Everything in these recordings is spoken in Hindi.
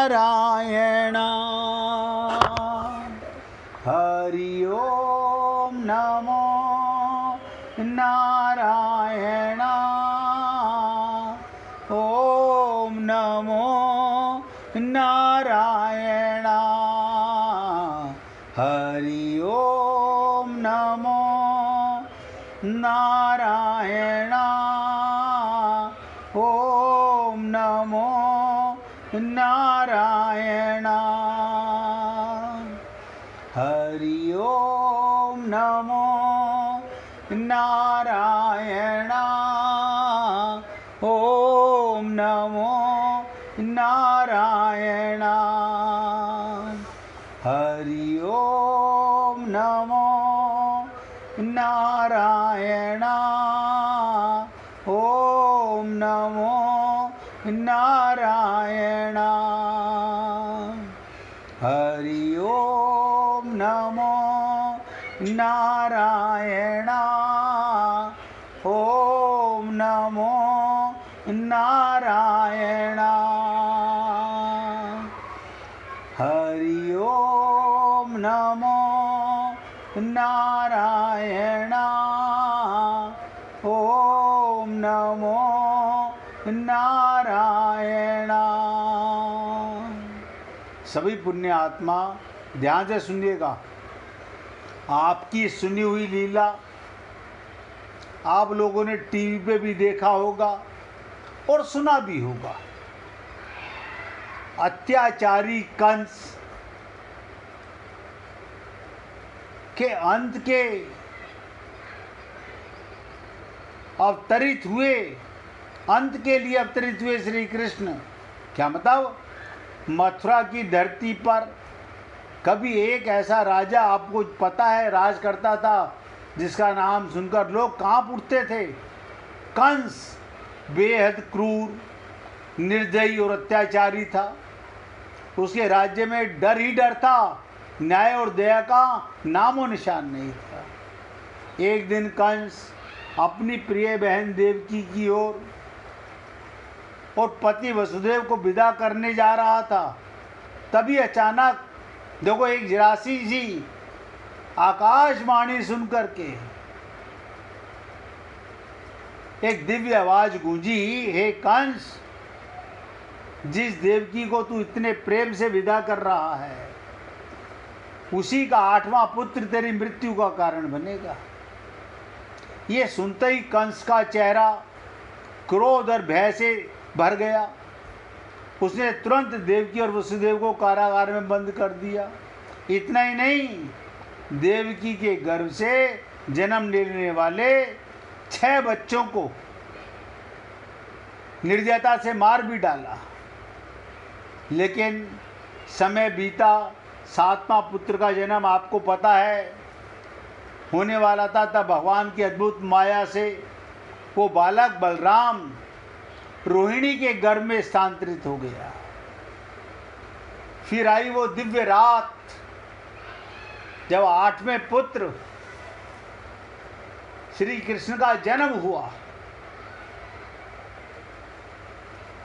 नारायण हरि ओम नमो नारायण ओम नमो नारायण हरि ओम नमो नारायण ओम नमो नारायण हरि ओम नमो नारायण ओम नमो नारायण हरि ओम नमो नारायण ओम नमो नारायण हरि ओम नमो नारायण ओम नमो नारायण हरि ओम नमो नारायण ओम नमो नारायण। सभी पुण्य आत्मा ध्यान से सुनिएगा। आपकी सुनी हुई लीला आप लोगों ने टीवी पे भी देखा होगा और सुना भी होगा। अत्याचारी कंस के अंत के अवतरित हुए, अंत के लिए अवतरित हुए श्री कृष्ण। क्या मतलब? मथुरा की धरती पर कभी एक ऐसा राजा आपको पता है राज करता था जिसका नाम सुनकर लोग कांप उठते थे? कंस बेहद क्रूर, निर्दयी और अत्याचारी था। उसके राज्य में डर ही डर था, न्याय और दया का नामो निशान नहीं था। एक दिन कंस अपनी प्रिय बहन देवकी की ओर और पति वसुदेव को विदा करने जा रहा था। तभी अचानक देखो एक जरासी जी आकाशवाणी सुन करके एक दिव्य आवाज गूंजी, हे कंस, जिस देवकी को तू इतने प्रेम से विदा कर रहा है उसी का 8वां पुत्र तेरी मृत्यु का कारण बनेगा। ये सुनते ही कंस का चेहरा क्रोध और भय से भर गया। उसने तुरंत देवकी और वसुदेव को कारागार में बंद कर दिया। इतना ही नहीं, देवकी के गर्भ से जन्म लेने वाले 6 बच्चों को निर्दयता से मार भी डाला। लेकिन समय बीता, 7वां पुत्र का जन्म आपको पता है होने वाला था। तब भगवान की अद्भुत माया से वो बालक बलराम रोहिणी के गर्भ में स्थानांतरित हो गया। फिर आई वो दिव्य रात जब 8वें पुत्र श्री कृष्ण का जन्म हुआ।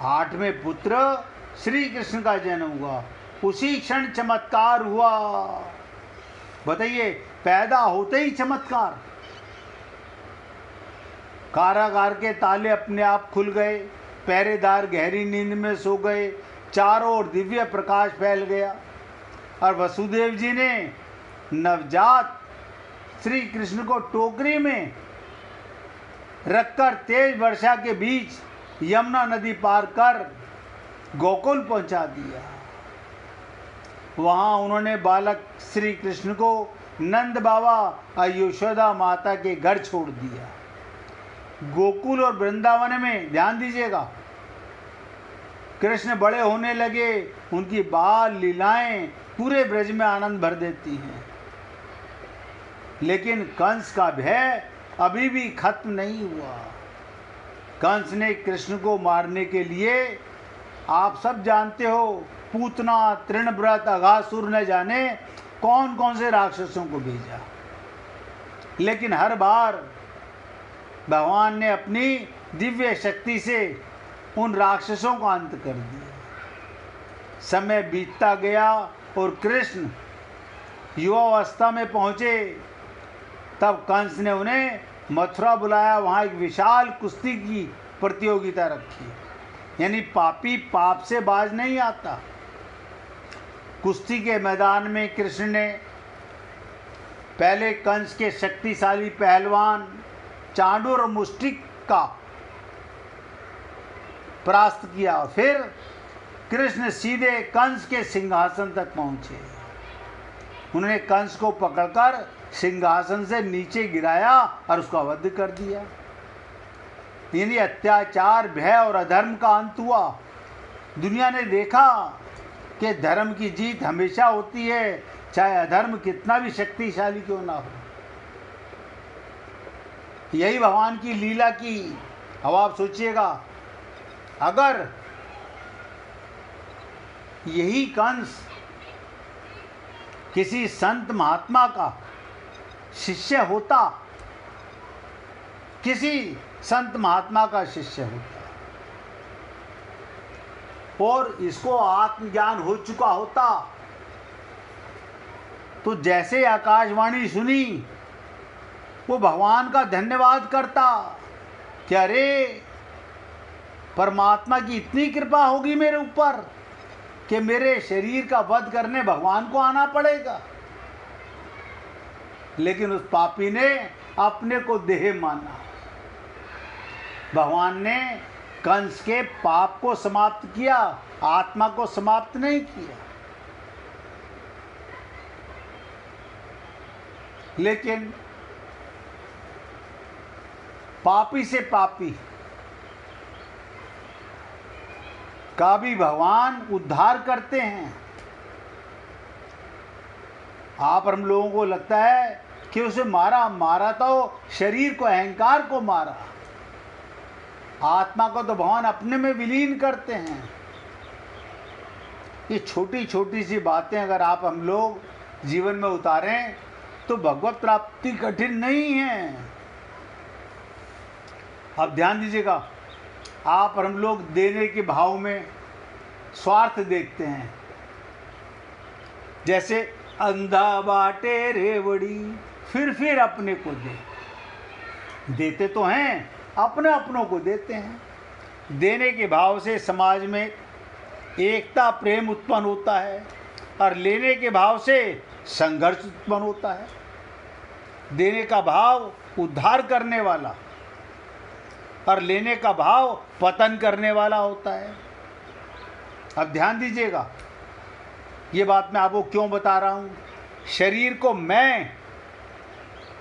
8वें पुत्र श्री कृष्ण का जन्म हुआ। उसी क्षण चमत्कार हुआ। बताइए, पैदा होते ही चमत्कार। कारागार के ताले अपने आप खुल गए, पहरेदार गहरी नींद में सो गए, चारों ओर दिव्य प्रकाश फैल गया और वसुदेव जी ने नवजात श्री कृष्ण को टोकरी में रखकर तेज वर्षा के बीच यमुना नदी पार कर गोकुल पहुंचा दिया। वहां उन्होंने बालक श्री कृष्ण को नंद बाबा और यशोदा माता के घर छोड़ दिया। गोकुल और वृंदावन में ध्यान दीजिएगा, कृष्ण बड़े होने लगे, उनकी बाल लीलाएं पूरे ब्रज में आनंद भर देती हैं। लेकिन कंस का भय अभी भी खत्म नहीं हुआ। कंस ने कृष्ण को मारने के लिए, आप सब जानते हो, पूतना, तृणव्रत, अघासुर न जाने कौन कौन से राक्षसों को भेजा। लेकिन हर बार भगवान ने अपनी दिव्य शक्ति से उन राक्षसों को अंत कर दिया। समय बीतता गया और कृष्ण युवावस्था में पहुँचे, तब कंस ने उन्हें मथुरा बुलाया। वहाँ एक विशाल कुश्ती की प्रतियोगिता रखी। यानी पापी पाप से बाज नहीं आता। कुश्ती के मैदान में कृष्ण ने पहले कंस के शक्तिशाली पहलवान चांडूर और मुष्टिक का परास्त किया। फिर कृष्ण सीधे कंस के सिंहासन तक पहुंचे। उन्होंने कंस को पकड़कर सिंहासन से नीचे गिराया और उसका वध कर दिया। यानी अत्याचार, भय और अधर्म का अंत हुआ। दुनिया ने देखा कि धर्म की जीत हमेशा होती है, चाहे अधर्म कितना भी शक्तिशाली क्यों ना हो। यही भगवान की लीला की। अब आप सोचिएगा, अगर यही कंस किसी संत महात्मा का शिष्य होता, किसी संत महात्मा का शिष्य होता और इसको आत्मज्ञान हो चुका होता, तो जैसे आकाशवाणी सुनी वो भगवान का धन्यवाद करता कि अरे परमात्मा की इतनी कृपा होगी मेरे ऊपर कि मेरे शरीर का वध करने भगवान को आना पड़ेगा। लेकिन उस पापी ने अपने को देह माना। भगवान ने कंस के पाप को समाप्त किया, आत्मा को समाप्त नहीं किया। लेकिन पापी से पापी का भी भगवान उद्धार करते हैं। आप हम लोगों को लगता है कि उसे मारा तो शरीर को, अहंकार को मारा। आत्मा को तो भगवान अपने में विलीन करते हैं। ये छोटी छोटी सी बातें अगर आप हम लोग जीवन में उतारें तो भगवत प्राप्ति कठिन नहीं है। अब ध्यान दीजिएगा, आप और हम लोग देने के भाव में स्वार्थ देखते हैं। जैसे अंधा बाटे रेवड़ी फिर अपने को देते तो हैं, अपने अपनों को देते हैं। देने के भाव से समाज में एकता, प्रेम उत्पन्न होता है और लेने के भाव से संघर्ष उत्पन्न होता है। देने का भाव उद्धार करने वाला और लेने का भाव पतन करने वाला होता है। अब ध्यान दीजिएगा, ये बात मैं आपको क्यों बता रहा हूँ। शरीर को मैं,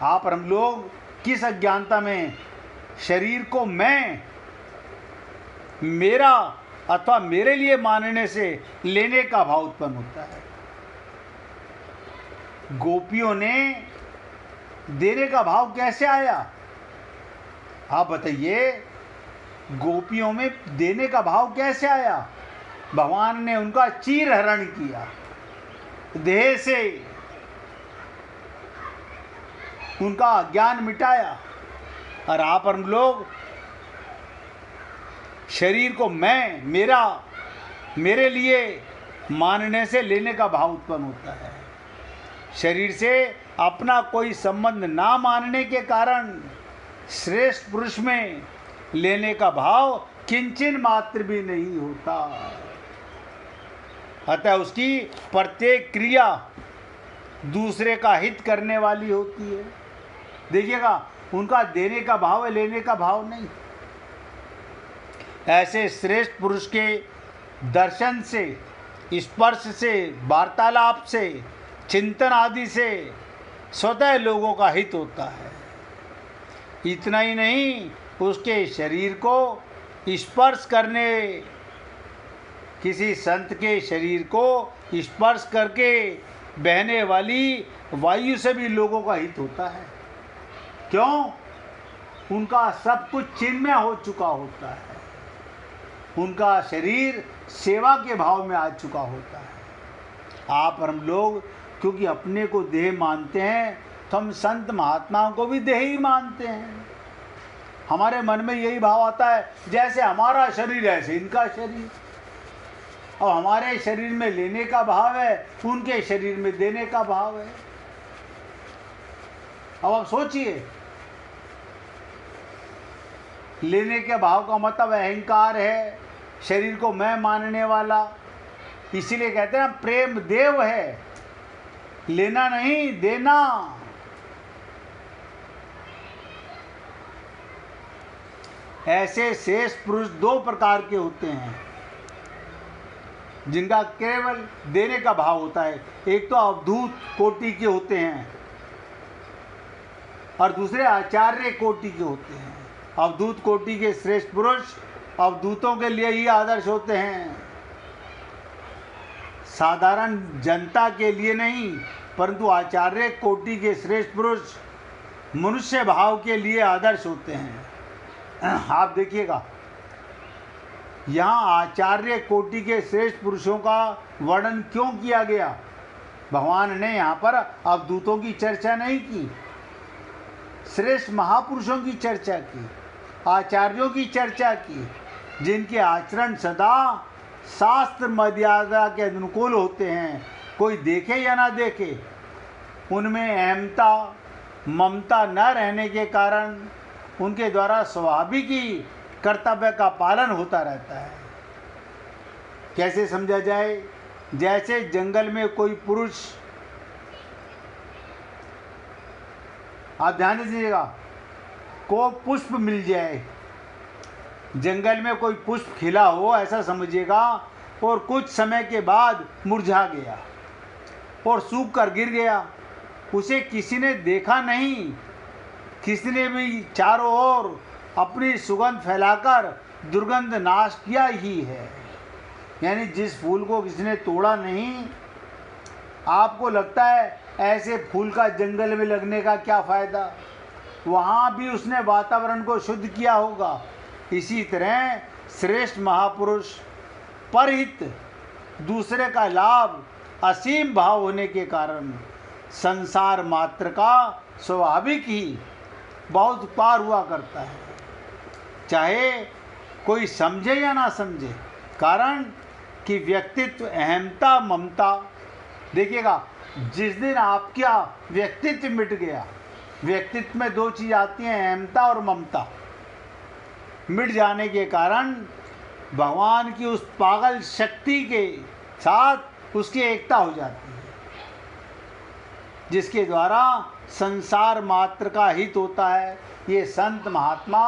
आप और हम लोग किस अज्ञानता में शरीर को मैं, मेरा अथवा मेरे लिए मानने से लेने का भाव उत्पन्न होता है। गोपियों ने देने का भाव कैसे आया, आप बताइए। गोपियों में देने का भाव कैसे आया? भगवान ने उनका चीर हरण किया, देह से उनका अज्ञान मिटाया। और आप हम लोग शरीर को मैं, मेरा, मेरे लिए मानने से लेने का भाव उत्पन्न होता है। शरीर से अपना कोई संबंध ना मानने के कारण श्रेष्ठ पुरुष में लेने का भाव किंचन मात्र भी नहीं होता। अतः उसकी प्रत्येक क्रिया दूसरे का हित करने वाली होती है। देखिएगा, उनका देने का भाव है, लेने का भाव नहीं। ऐसे श्रेष्ठ पुरुष के दर्शन से, स्पर्श से, वार्तालाप से, चिंतन आदि से स्वतः लोगों का हित होता है। इतना ही नहीं, उसके शरीर को स्पर्श करने, किसी संत के शरीर को स्पर्श करके बहने वाली वायु से भी लोगों का हित होता है। क्यों? उनका सब कुछ चिन्मय हो चुका होता है, उनका शरीर सेवा के भाव में आ चुका होता है। आप और हम लोग क्योंकि अपने को देह मानते हैं, तो हम संत महात्माओं को भी देह ही मानते हैं। हमारे मन में यही भाव आता है, जैसे हमारा शरीर ऐसे इनका शरीर। अब हमारे शरीर में लेने का भाव है, उनके शरीर में देने का भाव है। अब आप सोचिए, लेने के भाव का मतलब अहंकार है, शरीर को मैं मानने वाला। इसीलिए कहते हैं प्रेम देव है, लेना नहीं देना। ऐसे शेष पुरुष दो प्रकार के होते हैं जिनका केवल देने का भाव होता है। एक तो अवधूत कोटि के होते हैं और दूसरे आचार्य कोटि के होते हैं। अवधूत कोटि के श्रेष्ठ पुरुष अवधूतों के लिए ही आदर्श होते हैं, साधारण जनता के लिए नहीं। परंतु आचार्य कोटि के श्रेष्ठ पुरुष मनुष्य भाव के लिए आदर्श होते हैं। आप देखिएगा, यहाँ आचार्य कोटि के श्रेष्ठ पुरुषों का वर्णन क्यों किया गया? भगवान ने यहाँ पर अवधूतों की चर्चा नहीं की, श्रेष्ठ महापुरुषों की चर्चा की, आचार्यों की चर्चा की, जिनके आचरण सदा शास्त्र मर्यादा के अनुकूल होते हैं। कोई देखे या ना देखे, उनमें अहमता ममता न रहने के कारण उनके द्वारा स्वाभाविक ही कर्तव्य का पालन होता रहता है। कैसे समझा जाए? जैसे जंगल में कोई पुरुष, आप ध्यान दीजिएगा, को पुष्प मिल जाए, जंगल में कोई पुष्प खिला हो ऐसा समझिएगा, और कुछ समय के बाद मुरझा गया और सूख कर गिर गया, उसे किसी ने देखा नहीं, किसी ने भी चारों ओर अपनी सुगंध फैलाकर दुर्गंध नाश किया ही है। यानी जिस फूल को किसी ने तोड़ा नहीं, आपको लगता है ऐसे फूल का जंगल में लगने का क्या फ़ायदा? वहाँ भी उसने वातावरण को शुद्ध किया होगा। इसी तरह श्रेष्ठ महापुरुष परहित, दूसरे का लाभ असीम भाव होने के कारण संसार मात्र का स्वाभाविक ही बहुत पार हुआ करता है, चाहे कोई समझे या ना समझे। कारण कि व्यक्तित्व अहमता ममता, देखिएगा, जिस दिन आपका व्यक्तित्व मिट गया, व्यक्तित्व में दो चीज़ आती हैं, अहमता और ममता, मिट जाने के कारण भगवान की उस पागल शक्ति के साथ उसकी एकता हो जाती है, जिसके द्वारा संसार मात्र का हित होता है। ये संत महात्मा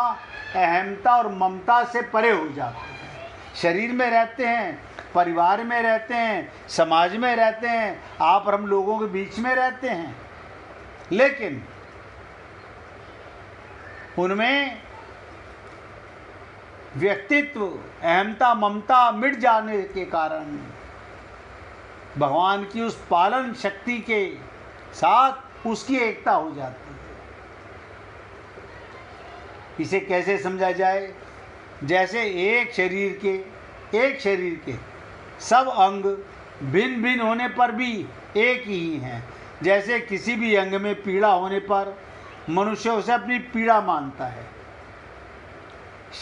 अहमता और ममता से परे हो जाते हैं। शरीर में रहते हैं, परिवार में रहते हैं, समाज में रहते हैं, आप और हम लोगों के बीच में रहते हैं, लेकिन उनमें व्यक्तित्व अहमता ममता मिट जाने के कारण भगवान की उस पालन शक्ति के साथ उसकी एकता हो जाती है। इसे कैसे समझा जाए? जैसे एक शरीर के सब अंग भिन्न भिन्न होने पर भी एक ही हैं। जैसे किसी भी अंग में पीड़ा होने पर मनुष्य उसे अपनी पीड़ा मानता है,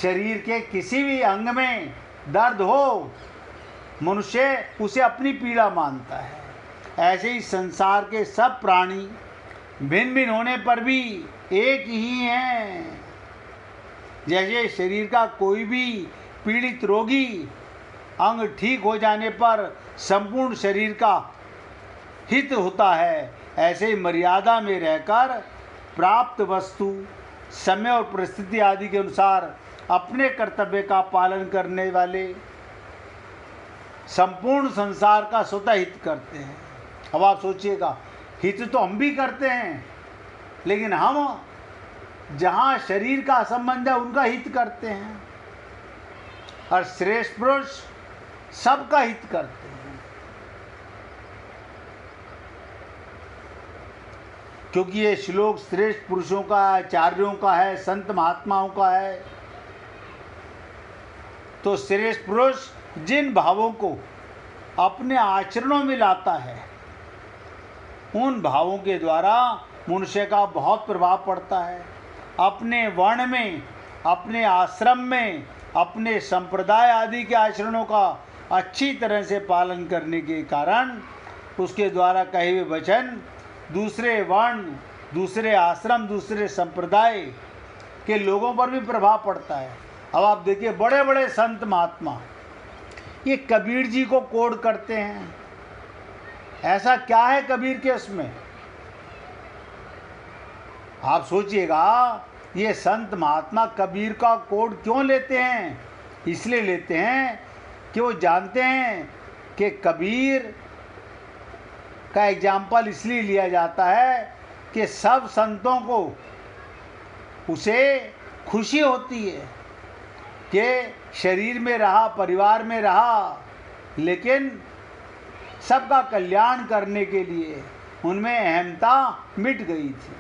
शरीर के किसी भी अंग में दर्द हो, मनुष्य उसे अपनी पीड़ा मानता है। ऐसे ही संसार के सब प्राणी भिन्न भिन्न होने पर भी एक ही हैं। जैसे शरीर का कोई भी पीड़ित रोगी अंग ठीक हो जाने पर संपूर्ण शरीर का हित होता है, ऐसे ही मर्यादा में रहकर प्राप्त वस्तु समय और परिस्थिति आदि के अनुसार अपने कर्तव्य का पालन करने वाले संपूर्ण संसार का स्वतः हित करते हैं। अब आप सोचिएगा, हित तो हम भी करते हैं, लेकिन हम जहाँ शरीर का संबंध है उनका हित करते हैं, और श्रेष्ठ पुरुष सबका हित करते हैं। क्योंकि ये श्लोक श्रेष्ठ पुरुषों का, आचार्यों का है, संत महात्माओं का है। तो श्रेष्ठ पुरुष जिन भावों को अपने आचरणों में लाता है, उन भावों के द्वारा मनुष्य का बहुत प्रभाव पड़ता है। अपने वर्ण में, अपने आश्रम में, अपने संप्रदाय आदि के आचरणों का अच्छी तरह से पालन करने के कारण उसके द्वारा कहे हुए वचन दूसरे वर्ण, दूसरे आश्रम, दूसरे संप्रदाय के लोगों पर भी प्रभाव पड़ता है। अब आप देखिए बड़े बड़े संत महात्मा ये कबीर जी को कोड करते हैं। ऐसा क्या है कबीर के उसमें? आप सोचिएगा, ये संत महात्मा कबीर का कोड क्यों लेते हैं? इसलिए लेते हैं कि वो जानते हैं कि कबीर का एग्जाम्पल इसलिए लिया जाता है कि सब संतों को उसे खुशी होती है कि शरीर में रहा, परिवार में रहा, लेकिन सबका कल्याण करने के लिए उनमें अहमता मिट गई थी।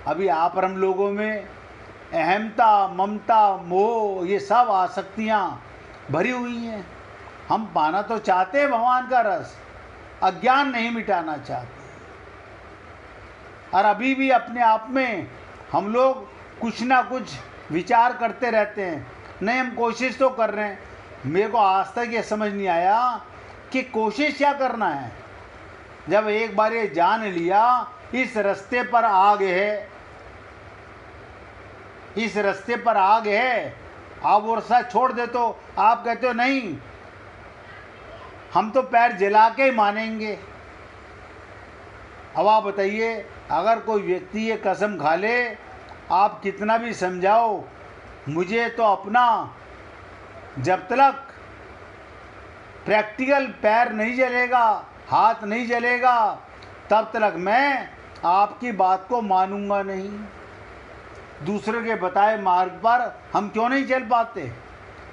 अभी आप और हम लोगों में अहमता, ममता, मोह, ये सब आसक्तियाँ भरी हुई हैं। हम पाना तो चाहते हैं भगवान का रस, अज्ञान नहीं मिटाना चाहते। और अभी भी अपने आप में हम लोग कुछ ना कुछ विचार करते रहते हैं। नहीं, हम कोशिश तो कर रहे हैं। मेरे को आज तक ये समझ नहीं आया कि कोशिश क्या करना है। जब एक बार ये जान लिया इस रास्ते पर आग है, इस रास्ते पर आग है, आप वो रास्ता छोड़ दे तो आप कहते हो नहीं, हम तो पैर जला के ही मानेंगे। अब आप बताइए, अगर कोई व्यक्ति ये कसम खा ले, आप कितना भी समझाओ, मुझे तो अपना जब तक प्रैक्टिकल पैर नहीं जलेगा, हाथ नहीं जलेगा, तब तक मैं आपकी बात को मानूंगा नहीं। दूसरे के बताए मार्ग पर हम क्यों नहीं चल पाते?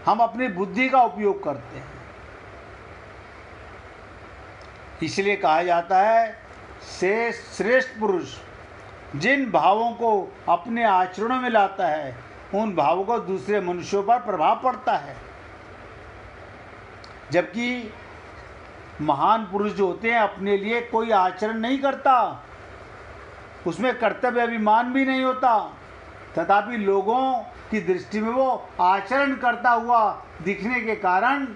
हम अपनी बुद्धि का उपयोग करते हैं। इसलिए कहा जाता है से श्रेष्ठ पुरुष जिन भावों को अपने आचरणों में लाता है, उन भावों को दूसरे मनुष्यों पर प्रभाव पड़ता है। जबकि महान पुरुष जो होते हैं अपने लिए कोई आचरण नहीं करता, उसमें कर्तव्य अभिमान भी नहीं होता, तथापि लोगों की दृष्टि में वो आचरण करता हुआ दिखने के कारण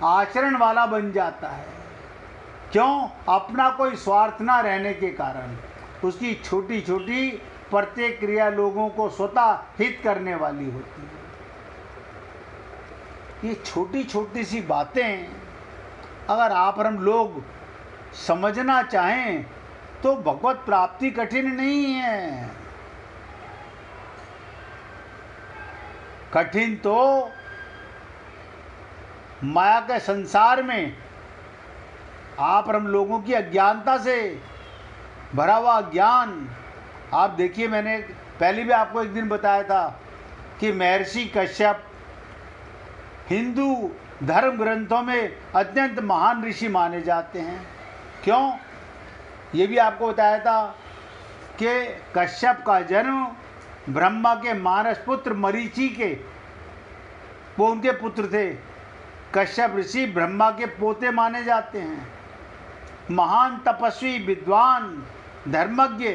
आचरण वाला बन जाता है। क्यों? अपना कोई स्वार्थ ना रहने के कारण उसकी छोटी छोटी प्रत्येक क्रिया लोगों को स्वतः हित करने वाली होती है। ये छोटी छोटी सी बातें अगर आप और हम लोग समझना चाहें तो भगवत प्राप्ति कठिन नहीं है। कठिन तो माया के संसार में आप और हम लोगों की अज्ञानता से भरा हुआ ज्ञान। आप देखिए, मैंने पहले भी आपको एक दिन बताया था कि महर्षि कश्यप हिंदू धर्म ग्रंथों में अत्यंत महान ऋषि माने जाते हैं। क्यों? ये भी आपको बताया था कि कश्यप का जन्म ब्रह्मा के मानस पुत्र मरीचि के, वो उनके पुत्र थे। कश्यप ऋषि ब्रह्मा के पोते माने जाते हैं। महान तपस्वी, विद्वान, धर्मज्ञ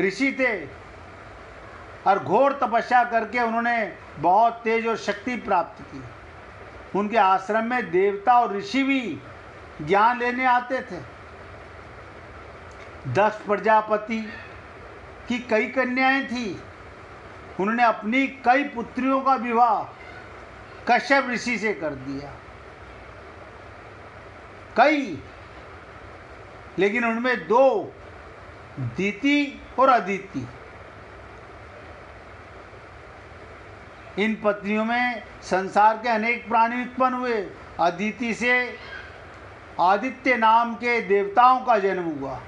ऋषि थे और घोर तपस्या करके उन्होंने बहुत तेज और शक्ति प्राप्त की। उनके आश्रम में देवता और ऋषि भी ज्ञान लेने आते थे। 10 प्रजापति की कई कन्याएं थी। उन्होंने अपनी कई पुत्रियों का विवाह कश्यप ऋषि से कर दिया, कई, लेकिन उनमें 2 दीति और अदिति। इन पत्नियों में संसार के अनेक प्राणी उत्पन्न हुए। अदिति से आदित्य नाम के देवताओं का जन्म हुआ।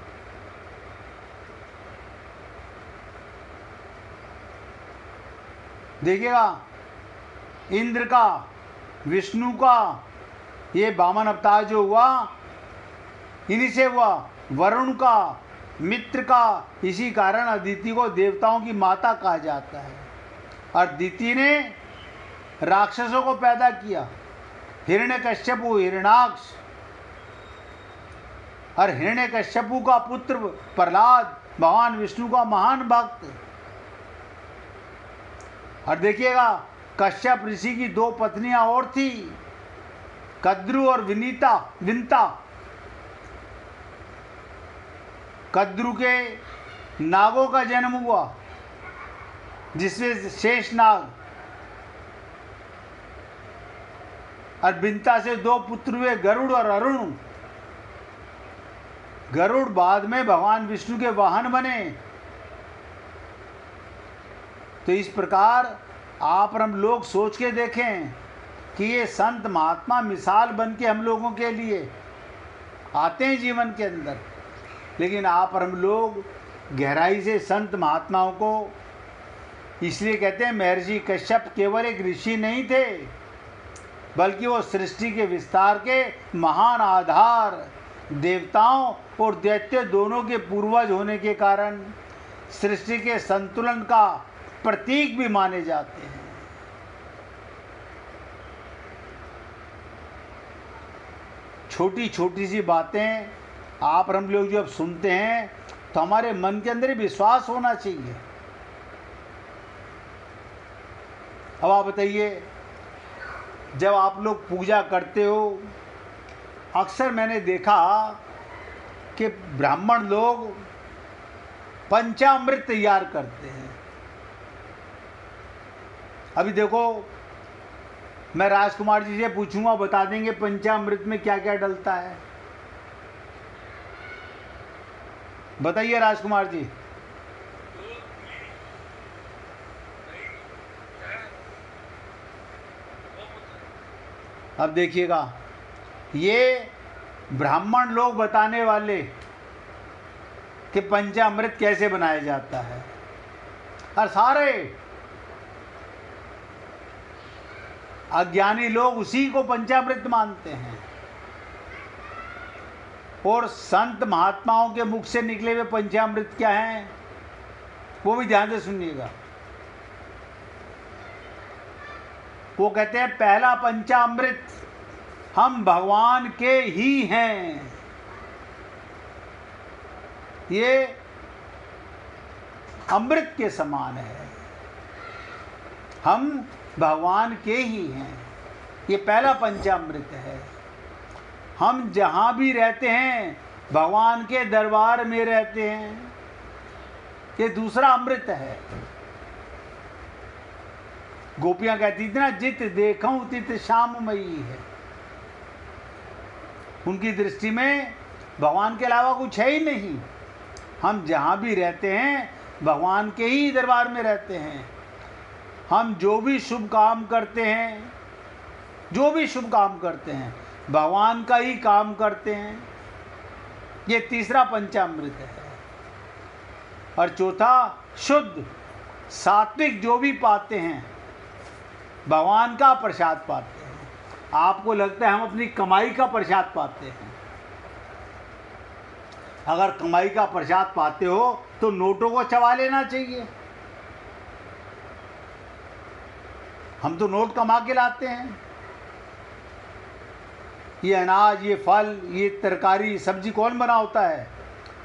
देखिएगा, इंद्र का, विष्णु का ये वामन अवतार जो हुआ, इन्हीं से हुआ। वरुण का, मित्र का, इसी कारण अदिति को देवताओं की माता कहा जाता है। और दिति ने राक्षसों को पैदा किया, हिरण्यकश्यपु, हिरण्याक्ष। और हिरण्यकश्यपु का पुत्र प्रहलाद भगवान विष्णु का महान भक्त। और देखिएगा, कश्यप ऋषि की 2 पत्नियां और थी, कद्रु और विंता। कद्रु के नागों का जन्म हुआ, जिसमें शेषनाग, और विंता से 2 पुत्र हुए, गरुड़ और अरुण। गरुड़ बाद में भगवान विष्णु के वाहन बने। तो इस प्रकार आप और हम लोग सोच के देखें कि ये संत महात्मा मिसाल बन के हम लोगों के लिए आते हैं जीवन के अंदर, लेकिन आप और हम लोग गहराई से संत महात्माओं को, इसलिए कहते हैं महर्षि कश्यप केवल एक ऋषि नहीं थे, बल्कि वो सृष्टि के विस्तार के महान आधार, देवताओं और दैत्य दोनों के पूर्वज होने के कारण सृष्टि के संतुलन का प्रतीक भी माने जाते हैं। छोटी छोटी सी बातें आप और हम लोग जब सुनते हैं तो हमारे मन के अंदर ही विश्वास होना चाहिए। अब आप बताइए, जब आप लोग पूजा करते हो, अक्सर मैंने देखा कि ब्राह्मण लोग पंचामृत तैयार करते हैं। अभी देखो, मैं राजकुमार जी से पूछूंगा, बता देंगे पंचामृत में क्या क्या डलता है। बताइए राजकुमार जी। अब देखिएगा, ये ब्राह्मण लोग बताने वाले कि पंचामृत कैसे बनाया जाता है, और सारे अज्ञानी लोग उसी को पंचामृत मानते हैं। और संत महात्माओं के मुख से निकले हुए पंचामृत क्या हैं, वो भी ध्यान से सुनिएगा। वो कहते हैं, पहला पंचामृत हम भगवान के ही हैं। ये अमृत के समान है, हम भगवान के ही हैं। ये पहला पंचामृत है। हम जहाँ भी रहते हैं भगवान के दरबार में रहते हैं। ये दूसरा अमृत है। गोपियाँ कहती थी ना, जित देखूं तित श्याममयी है। उनकी दृष्टि में भगवान के अलावा कुछ है ही नहीं। हम जहाँ भी रहते हैं भगवान के ही दरबार में रहते हैं। हम जो भी शुभ काम करते हैं, जो भी शुभ काम करते हैं, भगवान का ही काम करते हैं। ये तीसरा पंचामृत है। और चौथा, शुद्ध सात्विक जो भी पाते हैं, भगवान का प्रसाद पाते हैं। आपको लगता है हम अपनी कमाई का प्रसाद पाते हैं। अगर कमाई का प्रसाद पाते हो तो नोटों को चबा लेना चाहिए। हम तो नोट कमा के लाते हैं। ये अनाज, ये फल, ये तरकारी, सब्जी कौन बना होता है?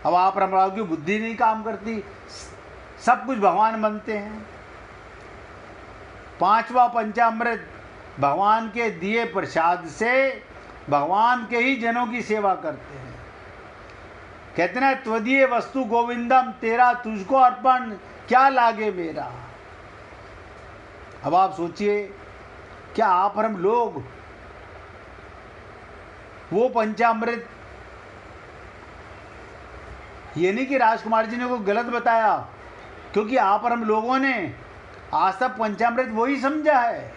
अब आप रामराव की बुद्धि नहीं काम करती, सब कुछ भगवान बनते हैं। पांचवा पंचामृत, भगवान के दिए प्रसाद से भगवान के ही जनों की सेवा करते हैं। कहते ना, त्वदीय वस्तु गोविंदम, तेरा तुझको अर्पण, क्या लागे मेरा। अब आप सोचिए, क्या आप और हम लोग वो पंचामृत, ये नहीं कि राजकुमार जी ने कोई गलत बताया, क्योंकि आप और हम लोगों ने आज तक पंचामृत वही समझा है।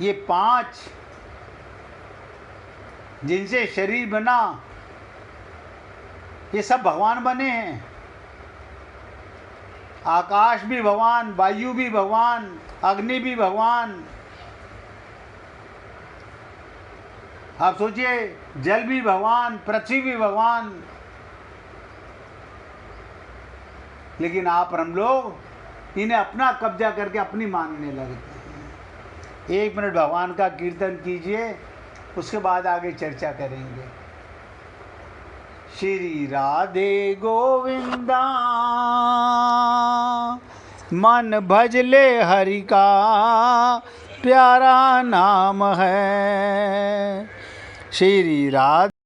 ये 5 जिनसे शरीर बना, ये सब भगवान बने हैं। आकाश भी भगवान, वायु भी भगवान, अग्नि भी भगवान। आप सोचिए, जल भी भगवान, पृथ्वी भी भगवान। लेकिन आप और हम लोग इन्हें अपना कब्जा करके अपनी मानने लगते हैं। 1 मिनट भगवान का कीर्तन कीजिए, उसके बाद आगे चर्चा करेंगे। श्री राधे गोविंदा, मन भजले हरि का, प्यारा नाम है। श्री राधा